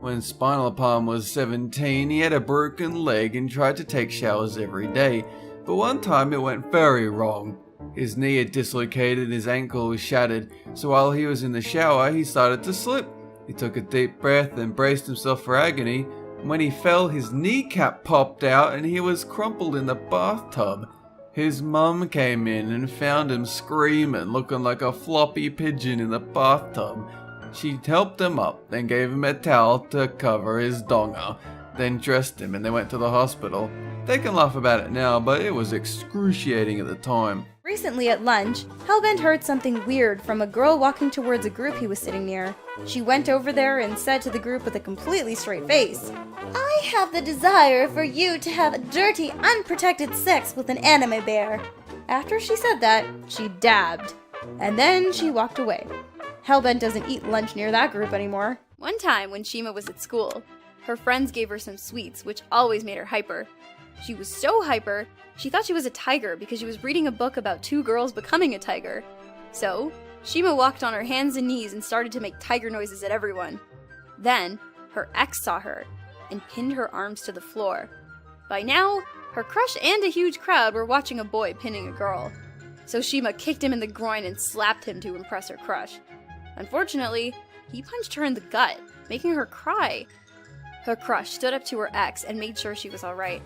When Spinal Palm was 17, he had a broken leg and tried to take showers every day, but one time it went very wrong. His knee had dislocated and his ankle was shattered, so while he was in the shower, he started to slip. He took a deep breath and braced himself for agony. When he fell, his kneecap popped out and he was crumpled in the bathtub. His mum came in and found him screaming, looking like a floppy pigeon in the bathtub. She helped him up, then gave him a towel to cover his donger, then dressed him and they went to the hospital. They can laugh about it now, but it was excruciating at the time. Recently at lunch, Hellbent heard something weird from a girl walking towards a group he was sitting near. She went over there and said to the group with a completely straight face, "I have the desire for you to have dirty, unprotected sex with an anime bear." After she said that, she dabbed, and then she walked away. Hellbent doesn't eat lunch near that group anymore. One time when Shima was at school, her friends gave her some sweets, which always made her hyper. She was so hyper, she thought she was a tiger because she was reading a book about two girls becoming a tiger. So, Shima walked on her hands and knees and started to make tiger noises at everyone. Then, her ex saw her and pinned her arms to the floor. By now, her crush and a huge crowd were watching a boy pinning a girl. So Shima kicked him in the groin and slapped him to impress her crush. Unfortunately, he punched her in the gut, making her cry. Her crush stood up to her ex and made sure she was alright.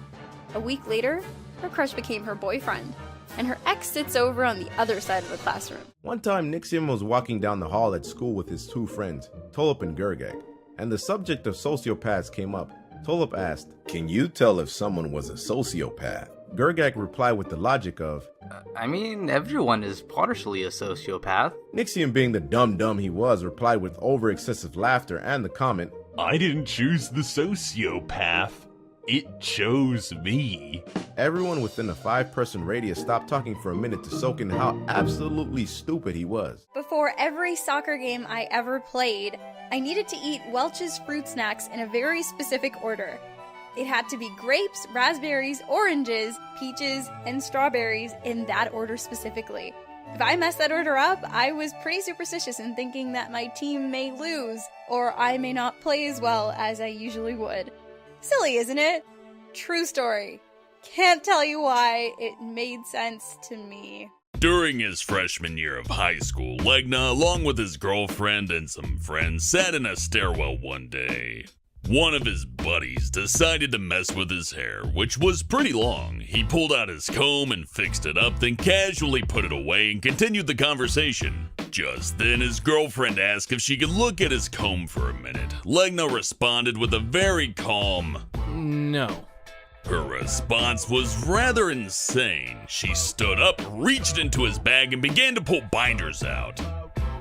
A week later, her crush became her boyfriend, and her ex sits over on the other side of the classroom. One time, Nixium was walking down the hall at school with his two friends, Tolop and Gergak, and the subject of sociopaths came up. Tolop asked, "Can you tell if someone was a sociopath?" Gergak replied with the logic of, I mean, everyone is partially a sociopath. Nixium, being the dumb he was, replied with over-excessive laughter and the comment, "I didn't choose the sociopath. It chose me." Everyone within a 5-person radius stopped talking for a minute to soak in how absolutely stupid he was. Before every soccer game I ever played, I needed to eat Welch's fruit snacks in a very specific order. It had to be grapes, raspberries, oranges, peaches, and strawberries in that order specifically. If I messed that order up, I was pretty superstitious in thinking that my team may lose, or I may not play as well as I usually would. Silly, isn't it? True story. Can't tell you why, it made sense to me. During his freshman year of high school, Legna, along with his girlfriend and some friends, sat in a stairwell one day. One of his buddies decided to mess with his hair, which was pretty long. He pulled out his comb and fixed it up, then casually put it away and continued the conversation. Just then, his girlfriend asked if she could look at his comb for a minute. Legna responded with a very calm, "No." Her response was rather insane. She stood up, reached into his bag, and began to pull binders out.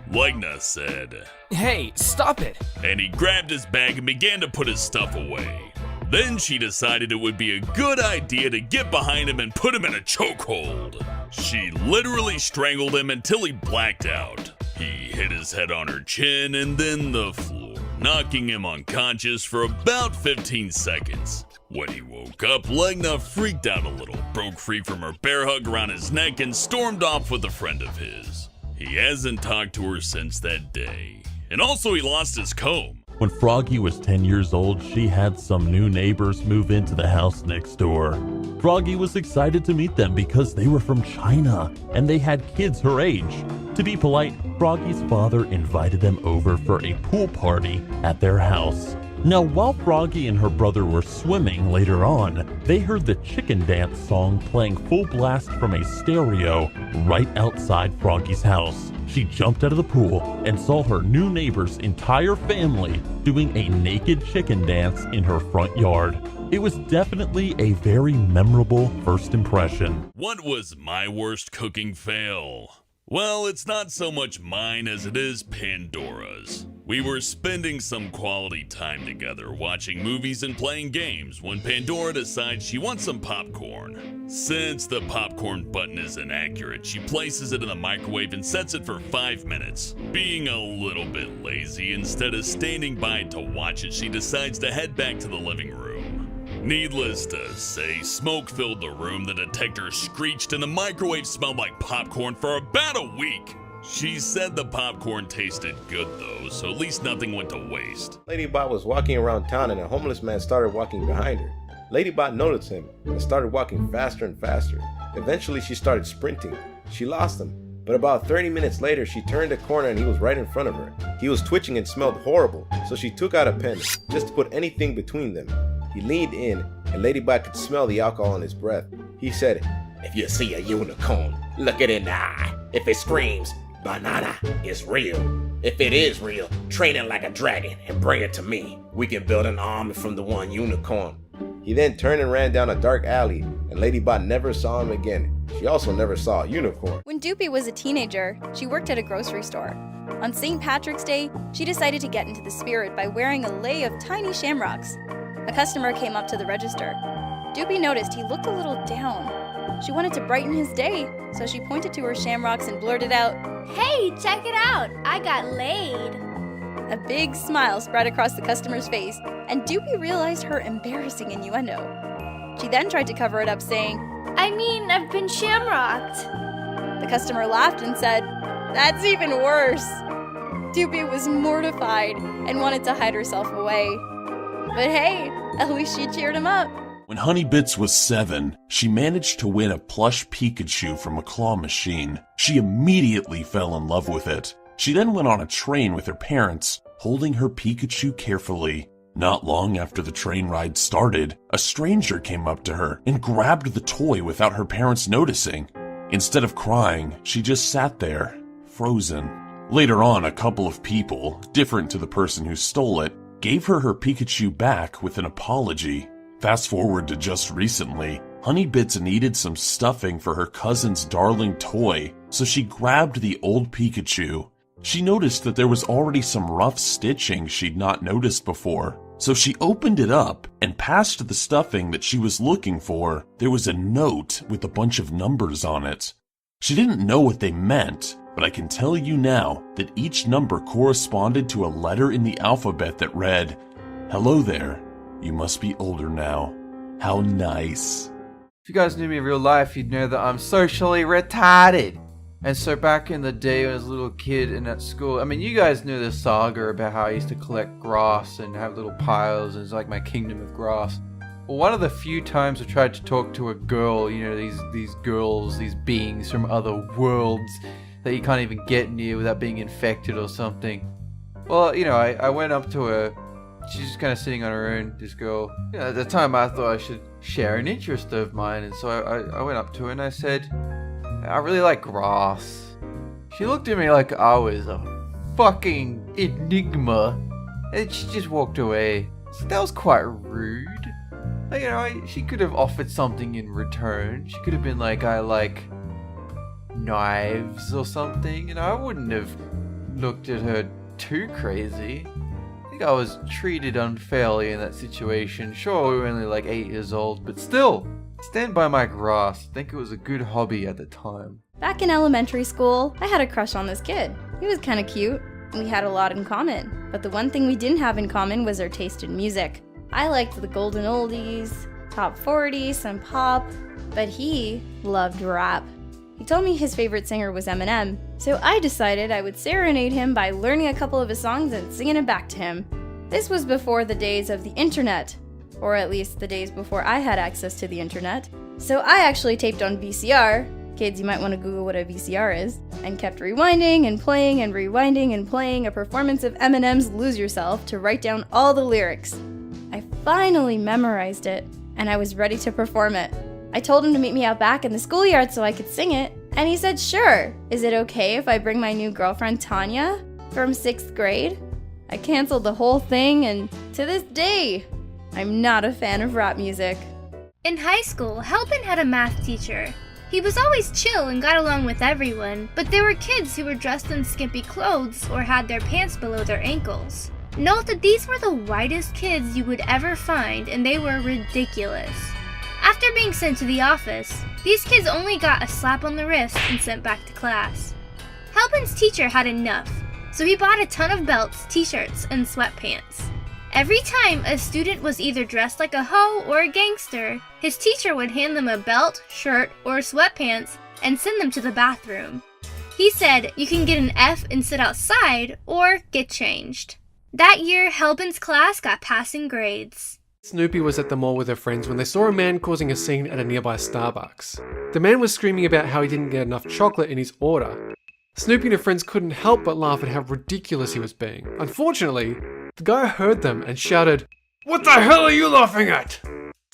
Legna said, "Hey, stop it!" and he grabbed his bag and began to put his stuff away. Then she decided it would be a good idea to get behind him and put him in a chokehold. She literally strangled him until he blacked out. He hit his head on her chin and then the floor, knocking him unconscious for about 15 seconds. When he woke up, Legna freaked out a little, broke free from her bear hug around his neck, and stormed off with a friend of his. He hasn't talked to her since that day. And also he lost his comb. When Froggy was 10 years old, she had some new neighbors move into the house next door. Froggy was excited to meet them because they were from China and they had kids her age. To be polite, Froggy's father invited them over for a pool party at their house. Now, while Froggy and her brother were swimming later on, they heard the chicken dance song playing full blast from a stereo right outside Froggy's house. She jumped out of the pool and saw her new neighbor's entire family doing a naked chicken dance in her front yard. It was definitely a very memorable first impression. What was my worst cooking fail? Well, it's not so much mine as it is Pandora's. We were spending some quality time together, watching movies and playing games, when Pandora decides she wants some popcorn. Since the popcorn button is inaccurate, she places it in the microwave and sets it for 5 minutes. Being a little bit lazy, instead of standing by to watch it, she decides to head back to the living room. Needless to say, smoke filled the room, the detector screeched, and the microwave smelled like popcorn for about a week. She said the popcorn tasted good though, so at least nothing went to waste. Ladybot was walking around town and a homeless man started walking behind her. Ladybot noticed him and started walking faster and faster. Eventually she started sprinting. She lost him, but about 30 minutes later she turned a corner and he was right in front of her. He was twitching and smelled horrible, so she took out a pen just to put anything between them. He leaned in and Ladybot could smell the alcohol in his breath. He said, If you see a unicorn, look it in the eye. If it screams, banana, it's real. If it is real, train it like a dragon and bring it to me. We can build an army from the one unicorn. He then turned and ran down a dark alley, and Ladybot never saw him again. She also never saw a unicorn. When Doopy was a teenager, she worked at a grocery store. On St. Patrick's Day, she decided to get into the spirit by wearing a lei of tiny shamrocks. A customer came up to the register. Doopy noticed he looked a little down. She wanted to brighten his day, so she pointed to her shamrocks and blurted out, Hey, check it out! I got laid! A big smile spread across the customer's face, and Doopy realized her embarrassing innuendo. She then tried to cover it up, saying, I mean, I've been shamrocked. The customer laughed and said, That's even worse. Doopy was mortified and wanted to hide herself away. But hey, at least she cheered him up. When Honeybits was 7, she managed to win a plush Pikachu from a claw machine. She immediately fell in love with it. She then went on a train with her parents, holding her Pikachu carefully. Not long after the train ride started, a stranger came up to her and grabbed the toy without her parents noticing. Instead of crying, she just sat there, frozen. Later on, a couple of people, different to the person who stole it, gave her Pikachu back with an apology. Fast forward to just recently, Honeybits needed some stuffing for her cousin's darling toy, so she grabbed the old Pikachu. She noticed that there was already some rough stitching she'd not noticed before, so she opened it up and past the stuffing that she was looking for, there was a note with a bunch of numbers on it. She didn't know what they meant, but I can tell you now that each number corresponded to a letter in the alphabet that read, Hello there, you must be older now. How nice. If you guys knew me in real life, you'd know that I'm socially retarded. And so back in the day when I was a little kid and at school, I mean, you guys knew the saga about how I used to collect grass and have little piles, and it's like my kingdom of grass. Well, one of the few times I tried to talk to a girl, you know, these girls, these beings from other worlds that you can't even get near without being infected or something. Well, you know, I went up to her. She's just kind of sitting on her own, this girl. You know, at the time I thought I should share an interest of mine, and so I went up to her and I said, I really like grass. She looked at me like I was a fucking enigma, and she just walked away. So that was quite rude. Like, you know, she could have offered something in return. She could have been like, I like knives or something, and I wouldn't have looked at her too crazy. I think I was treated unfairly in that situation. Sure, we were only like 8 years old, but still, stand by my grass. I think it was a good hobby at the time. Back in elementary school, I had a crush on this kid. He was kind of cute, and we had a lot in common. But the one thing we didn't have in common was our taste in music. I liked the golden oldies, top 40, some pop, but he loved rap. He told me his favorite singer was Eminem, so I decided I would serenade him by learning a couple of his songs and singing it back to him. This was before the days of the internet, or at least the days before I had access to the internet. So I actually taped on VCR, kids you might want to Google what a VCR is, and kept rewinding and playing and rewinding and playing a performance of Eminem's Lose Yourself to write down all the lyrics. I finally memorized it, and I was ready to perform it. I told him to meet me out back in the schoolyard so I could sing it, and he said sure. Is it okay if I bring my new girlfriend Tanya from 6th grade? I canceled the whole thing, and to this day, I'm not a fan of rap music. In high school, Helbin had a math teacher. He was always chill and got along with everyone, but there were kids who were dressed in skimpy clothes or had their pants below their ankles. Note that these were the whitest kids you would ever find, and they were ridiculous. After being sent to the office, these kids only got a slap on the wrist and sent back to class. Helbin's teacher had enough, so he bought a ton of belts, t-shirts, and sweatpants. Every time a student was either dressed like a hoe or a gangster, his teacher would hand them a belt, shirt, or sweatpants and send them to the bathroom. He said you can get an F and sit outside or get changed. That year, Helbin's class got passing grades. Snoopy was at the mall with her friends when they saw a man causing a scene at a nearby Starbucks. The man was screaming about how he didn't get enough chocolate in his order. Snoopy and her friends couldn't help but laugh at how ridiculous he was being. Unfortunately, the guy heard them and shouted, "What the hell are you laughing at?"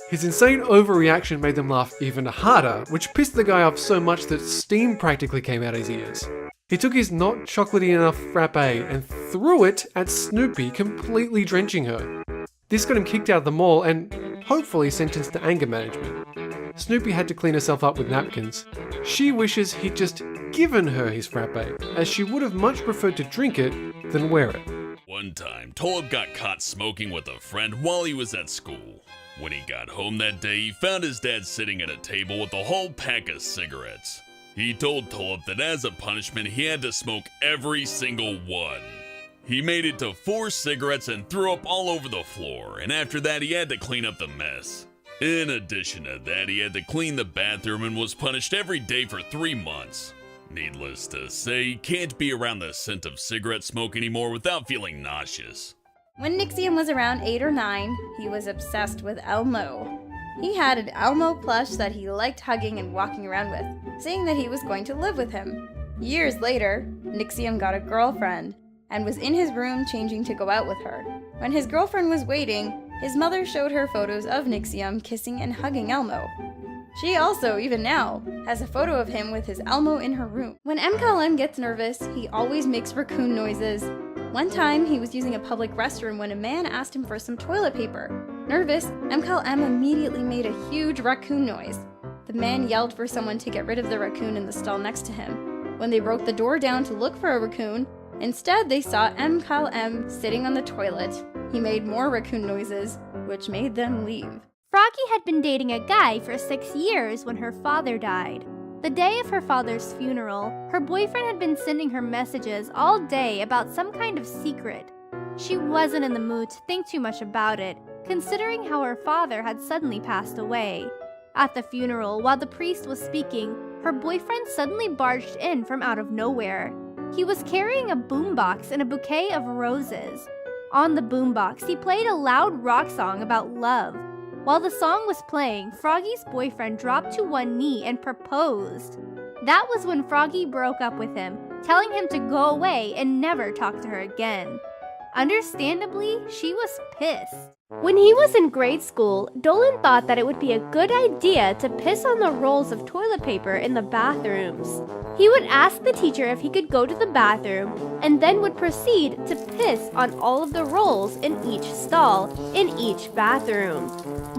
His insane overreaction made them laugh even harder, which pissed the guy off so much that steam practically came out his ears. He took his not chocolatey enough frappe and threw it at Snoopy, completely drenching her. This got him kicked out of the mall and hopefully sentenced to anger management. Snoopy had to clean herself up with napkins. She wishes he'd just given her his frappe, as she would have much preferred to drink it than wear it. One time, Tulip got caught smoking with a friend while he was at school. When he got home that day, he found his dad sitting at a table with a whole pack of cigarettes. He told Tulip that as a punishment, he had to smoke every single one. He made it to 4 cigarettes and threw up all over the floor, and after that he had to clean up the mess. In addition to that, he had to clean the bathroom and was punished every day for 3 months. Needless to say, he can't be around the scent of cigarette smoke anymore without feeling nauseous. When Nixium was around 8 or 9, he was obsessed with Elmo. He had an Elmo plush that he liked hugging and walking around with, saying that he was going to live with him. Years later, Nixium got a girlfriend and was in his room changing to go out with her. When his girlfriend was waiting, his mother showed her photos of Nixium kissing and hugging Elmo. She also, even now, has a photo of him with his Elmo in her room. When MKLM gets nervous, he always makes raccoon noises. One time, he was using a public restroom when a man asked him for some toilet paper. Nervous, MKLM immediately made a huge raccoon noise. The man yelled for someone to get rid of the raccoon in the stall next to him. When they broke the door down to look for a raccoon, instead they saw MKLM sitting on the toilet. He made more raccoon noises, which made them leave. Froggy had been dating a guy for 6 years when her father died. The day of her father's funeral, her boyfriend had been sending her messages all day about some kind of secret. She wasn't in the mood to think too much about it, considering how her father had suddenly passed away. At the funeral, while the priest was speaking, her boyfriend suddenly barged in from out of nowhere. He was carrying a boombox and a bouquet of roses. On the boombox, he played a loud rock song about love. While the song was playing, Froggy's boyfriend dropped to one knee and proposed. That was when Froggy broke up with him, telling him to go away and never talk to her again. Understandably, she was pissed. When he was in grade school, Dolan thought that it would be a good idea to piss on the rolls of toilet paper in the bathrooms. He would ask the teacher if he could go to the bathroom, and then would proceed to piss on all of the rolls in each stall, in each bathroom.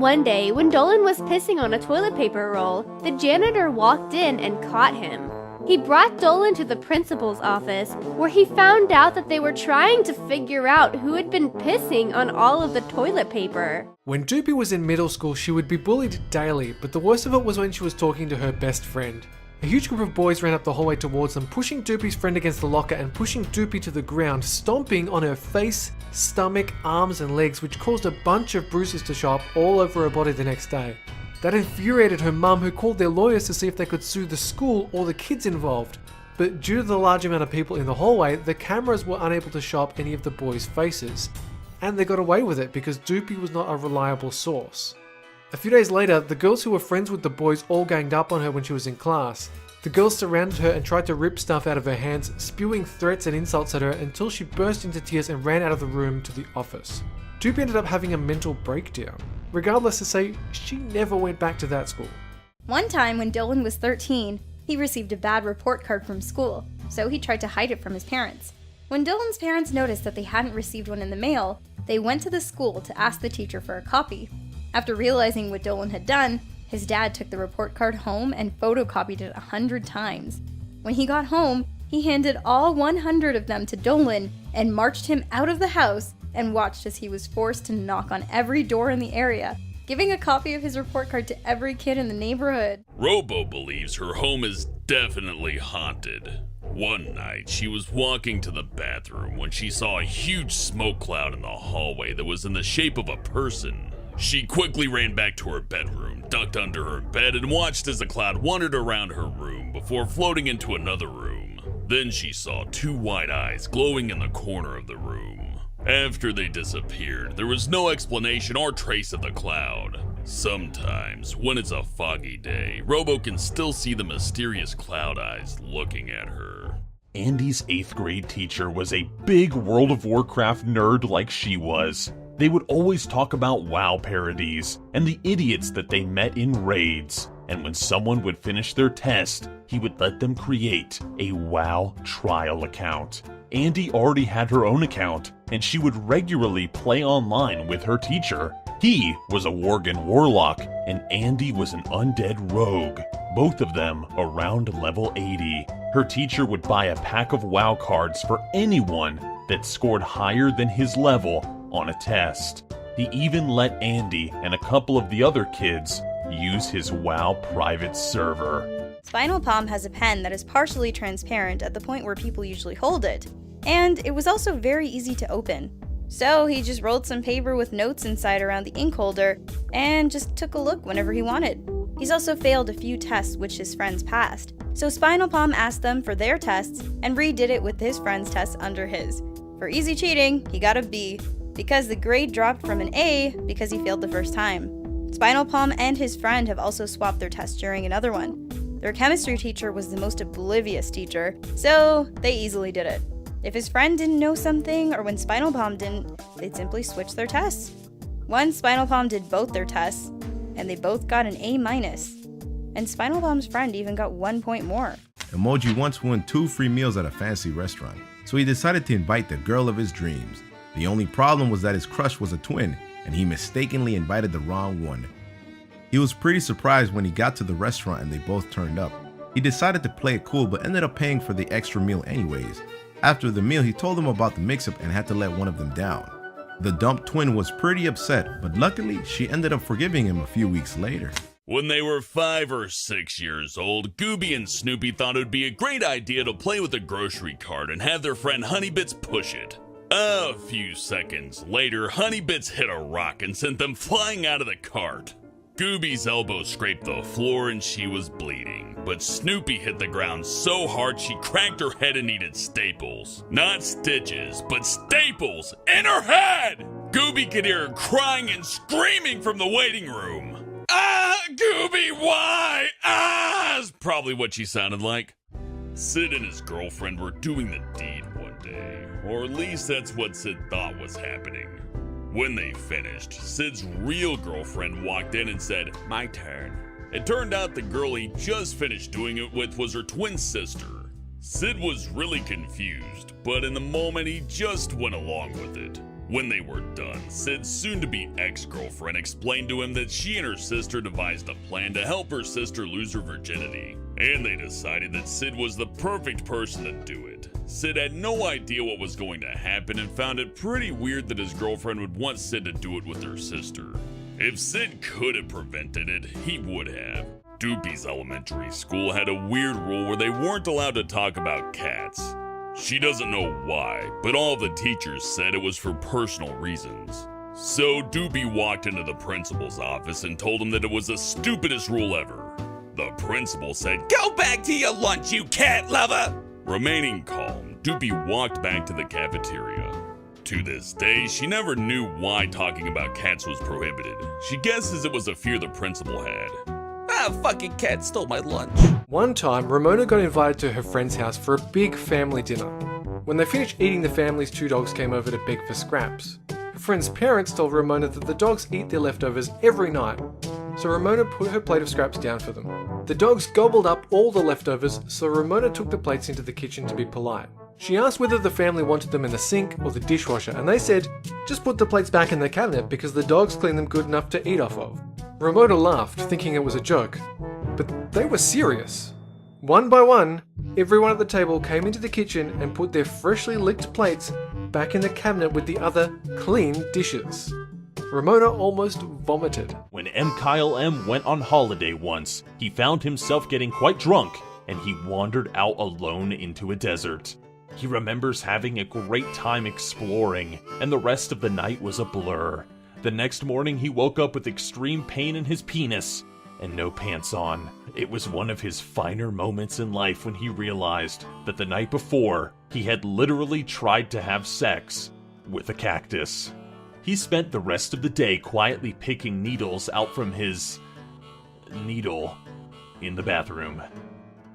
One day, when Dolan was pissing on a toilet paper roll, the janitor walked in and caught him. He brought Dolan to the principal's office, where he found out that they were trying to figure out who had been pissing on all of the toilet paper. When Doopy was in middle school, she would be bullied daily, but the worst of it was when she was talking to her best friend. A huge group of boys ran up the hallway towards them, pushing Doopy's friend against the locker and pushing Doopy to the ground, stomping on her face, stomach, arms and legs, which caused a bunch of bruises to show up all over her body the next day. That infuriated her mum, who called their lawyers to see if they could sue the school or the kids involved. But due to the large amount of people in the hallway, the cameras were unable to show up any of the boys' faces. And they got away with it because Doopy was not a reliable source. A few days later, the girls who were friends with the boys all ganged up on her when she was in class. The girls surrounded her and tried to rip stuff out of her hands, spewing threats and insults at her until she burst into tears and ran out of the room to the office. Doopy ended up having a mental breakdown. Regardless to say, she never went back to that school. One time when Dolan was 13, he received a bad report card from school, so he tried to hide it from his parents. When Dolan's parents noticed that they hadn't received one in the mail, they went to the school to ask the teacher for a copy. After realizing what Dolan had done, his dad took the report card home and photocopied it 100 times. When he got home, he handed all 100 of them to Dolan and marched him out of the house and watched as he was forced to knock on every door in the area, giving a copy of his report card to every kid in the neighborhood. Robo believes her home is definitely haunted. One night, she was walking to the bathroom when she saw a huge smoke cloud in the hallway that was in the shape of a person. She quickly ran back to her bedroom, ducked under her bed, and watched as the cloud wandered around her room before floating into another room. Then she saw two white eyes glowing in the corner of the room. After they disappeared, there was no explanation or trace of the cloud. Sometimes, when it's a foggy day, Robo can still see the mysterious cloud eyes looking at her. Andy's 8th grade teacher was a big World of Warcraft nerd like she was. They would always talk about WoW parodies and the idiots that they met in raids. And when someone would finish their test, he would let them create a WoW trial account. Andy already had her own account, and she would regularly play online with her teacher. He was a Worgen warlock, and Andy was an undead rogue, both of them around level 80. Her teacher would buy a pack of WoW cards for anyone that scored higher than his level on a test. He even let Andy and a couple of the other kids use his WoW private server. Spinal Palm has a pen that is partially transparent at the point where people usually hold it, and it was also very easy to open. So he just rolled some paper with notes inside around the ink holder and just took a look whenever he wanted. He's also failed a few tests which his friends passed, so Spinal Palm asked them for their tests and redid it with his friends' tests under his. For easy cheating, he got a B, because the grade dropped from an A because he failed the first time. Spinal Palm and his friend have also swapped their tests during another one. Their chemistry teacher was the most oblivious teacher, so they easily did it. If his friend didn't know something, or when Spinal Palm didn't, they'd simply switch their tests. Once Spinal Palm did both their tests, and they both got an A-. And Spinal Palm's friend even got 1 point more. Emoji once won 2 free meals at a fancy restaurant, so he decided to invite the girl of his dreams. The only problem was that his crush was a twin, and he mistakenly invited the wrong one. He was pretty surprised when he got to the restaurant and they both turned up. He decided to play it cool but ended up paying for the extra meal anyways. After the meal, he told them about the mix-up and had to let one of them down. The dumped twin was pretty upset, but luckily she ended up forgiving him a few weeks later. When they were 5 or 6 years old, Gooby and Snoopy thought it would be a great idea to play with a grocery cart and have their friend Honeybits push it. A few seconds later, Honeybits hit a rock and sent them flying out of the cart. Gooby's elbow scraped the floor and she was bleeding, but Snoopy hit the ground so hard she cracked her head and needed staples. Not stitches, but staples in her head! Gooby could hear her crying and screaming from the waiting room. Ah, Gooby, why? Ah, is probably what she sounded like. Sid and his girlfriend were doing the deed one day, or at least that's what Sid thought was happening. When they finished, Sid's real girlfriend walked in and said, "My turn." It turned out the girl he just finished doing it with was her twin sister. Sid was really confused, but in the moment he just went along with it. When they were done, Sid's soon-to-be ex-girlfriend explained to him that she and her sister devised a plan to help her sister lose her virginity, and they decided that Sid was the perfect person to do it. Sid had no idea what was going to happen and found it pretty weird that his girlfriend would want Sid to do it with her sister. If Sid could have prevented it, he would have. Doopy's elementary school had a weird rule where they weren't allowed to talk about cats. She doesn't know why, but all the teachers said it was for personal reasons. So Doopy walked into the principal's office and told him that it was the stupidest rule ever. The principal said, "Go back to your lunch, you cat lover!" Remaining calm, Doopy walked back to the cafeteria. To this day, she never knew why talking about cats was prohibited. She guesses it was a fear the principal had. "Ah, fucking cat stole my lunch." One time, Ramona got invited to her friend's house for a big family dinner. When they finished eating, the family's 2 dogs came over to beg for scraps. Her friend's parents told Ramona that the dogs eat their leftovers every night, so Ramona put her plate of scraps down for them. The dogs gobbled up all the leftovers, so Ramona took the plates into the kitchen to be polite. She asked whether the family wanted them in the sink or the dishwasher, and they said, "Just put the plates back in the cabinet because the dogs clean them good enough to eat off of." Ramona laughed, thinking it was a joke, but they were serious. One by one, everyone at the table came into the kitchen and put their freshly licked plates back in the cabinet with the other clean dishes. Ramona almost vomited. When M. Kyle M. went on holiday once, he found himself getting quite drunk, and he wandered out alone into a desert. He remembers having a great time exploring, and the rest of the night was a blur. The next morning he woke up with extreme pain in his penis. and no pants on. It was one of his finer moments in life when he realized that the night before, he had literally tried to have sex with a cactus. He spent the rest of the day quietly picking needles out from his needle in the bathroom.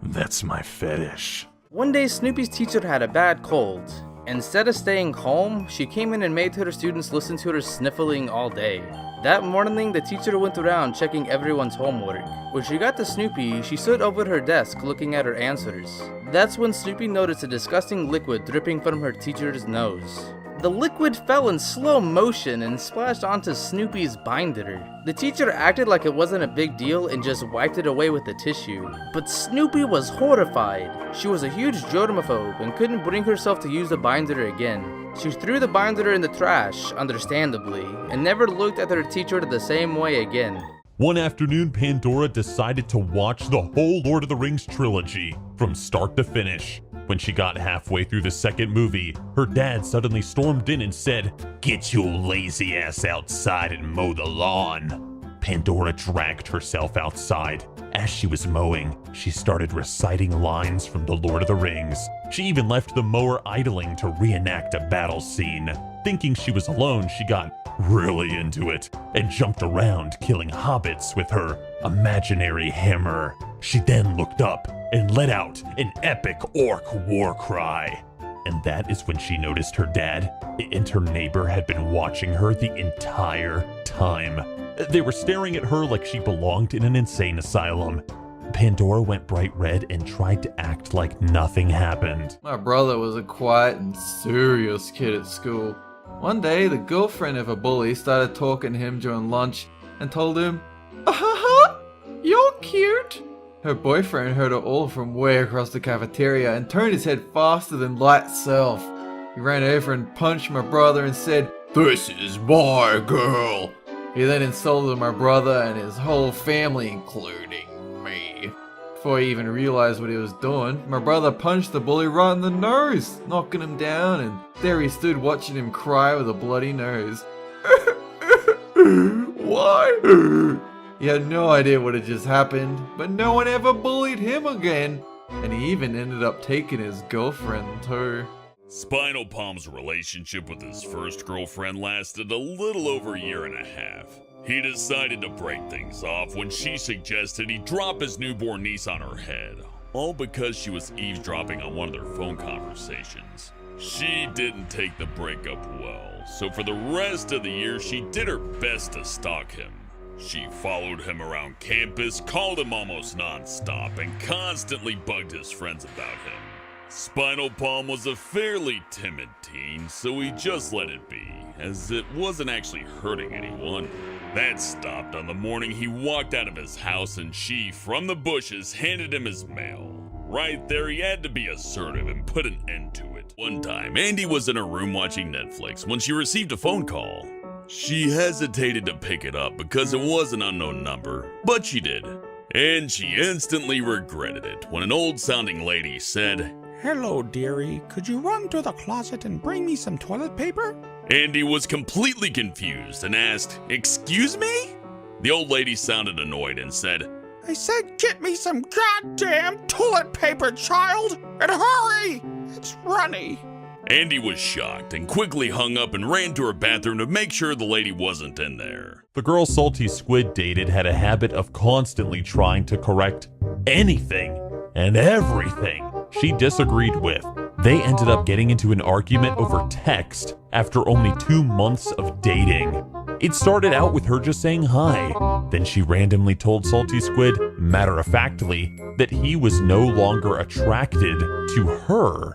That's my fetish. One day, Snoopy's teacher had a bad cold. Instead of staying home, she came in and made her students listen to her sniffling all day. That morning, the teacher went around checking everyone's homework. When she got to Snoopy, she stood over her desk looking at her answers. That's when Snoopy noticed a disgusting liquid dripping from her teacher's nose. The liquid fell in slow motion and splashed onto Snoopy's binder. The teacher acted like it wasn't a big deal and just wiped it away with a tissue. But Snoopy was horrified. She was a huge germaphobe and couldn't bring herself to use the binder again. She threw the binder in the trash, understandably, and never looked at her teacher the same way again. One afternoon, Pandora decided to watch the whole Lord of the Rings trilogy from start to finish. When she got halfway through the second movie, her dad suddenly stormed in and said, "Get your lazy ass outside and mow the lawn." Pandora dragged herself outside. As she was mowing, she started reciting lines from the Lord of the Rings. She even left the mower idling to reenact a battle scene. Thinking she was alone, she got really into it and jumped around, killing hobbits with her imaginary hammer. She then looked up and let out an epic orc war cry. And that is when she noticed her dad and her neighbor had been watching her the entire time. They were staring at her like she belonged in an insane asylum. Pandora went bright red and tried to act like nothing happened. My brother was a quiet and serious kid at school. One day, the girlfriend of a bully started talking to him during lunch and told him, "You're cute." Her boyfriend heard it all from way across the cafeteria and turned his head faster than light itself. He ran over and punched my brother and said, "This is my girl." He then insulted my brother and his whole family, including me. Before he even realized what he was doing, my brother punched the bully right in the nose, knocking him down, and there he stood watching him cry with a bloody nose. Why? He had no idea what had just happened, but no one ever bullied him again, and he even ended up taking his girlfriend too. Spinal Palm's relationship with his first girlfriend lasted a little over a year and a half. He decided to break things off when she suggested he drop his newborn niece on her head, all because she was eavesdropping on one of their phone conversations. She didn't take the breakup well, so for the rest of the year she did her best to stalk him. She followed him around campus, called him almost non-stop, and constantly bugged his friends about him. Spinal Palm was a fairly timid teen, so he just let it be, as it wasn't actually hurting anyone. That stopped on the morning he walked out of his house and she, from the bushes, handed him his mail. Right there, he had to be assertive and put an end to it. One time, Andy was in her room watching Netflix when she received a phone call. She hesitated to pick it up because it was an unknown number, but she did. And she instantly regretted it when an old-sounding lady said, "Hello, dearie. Could you run to the closet and bring me some toilet paper?" Andy was completely confused and asked, "Excuse me?" The old lady sounded annoyed and said, "I said get me some goddamn toilet paper, child! And hurry! It's runny." Andy was shocked and quickly hung up and ran to her bathroom to make sure the lady wasn't in there. The girl Salty Squid dated had a habit of constantly trying to correct anything and everything she disagreed with. They ended up getting into an argument over text after only 2 months of dating. It started out with her just saying hi. Then she randomly told Salty Squid, matter-of-factly, that he was no longer attracted to her.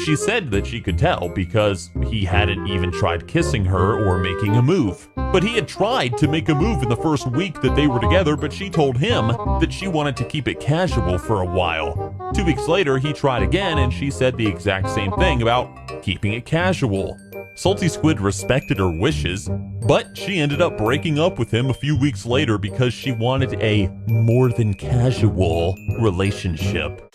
She said that she could tell because he hadn't even tried kissing her or making a move. But he had tried to make a move in the first week that they were together, but she told him that she wanted to keep it casual for a while. 2 weeks later, he tried again and she said the exact same thing about keeping it casual. Salty Squid respected her wishes, but she ended up breaking up with him a few weeks later because she wanted a more than casual relationship.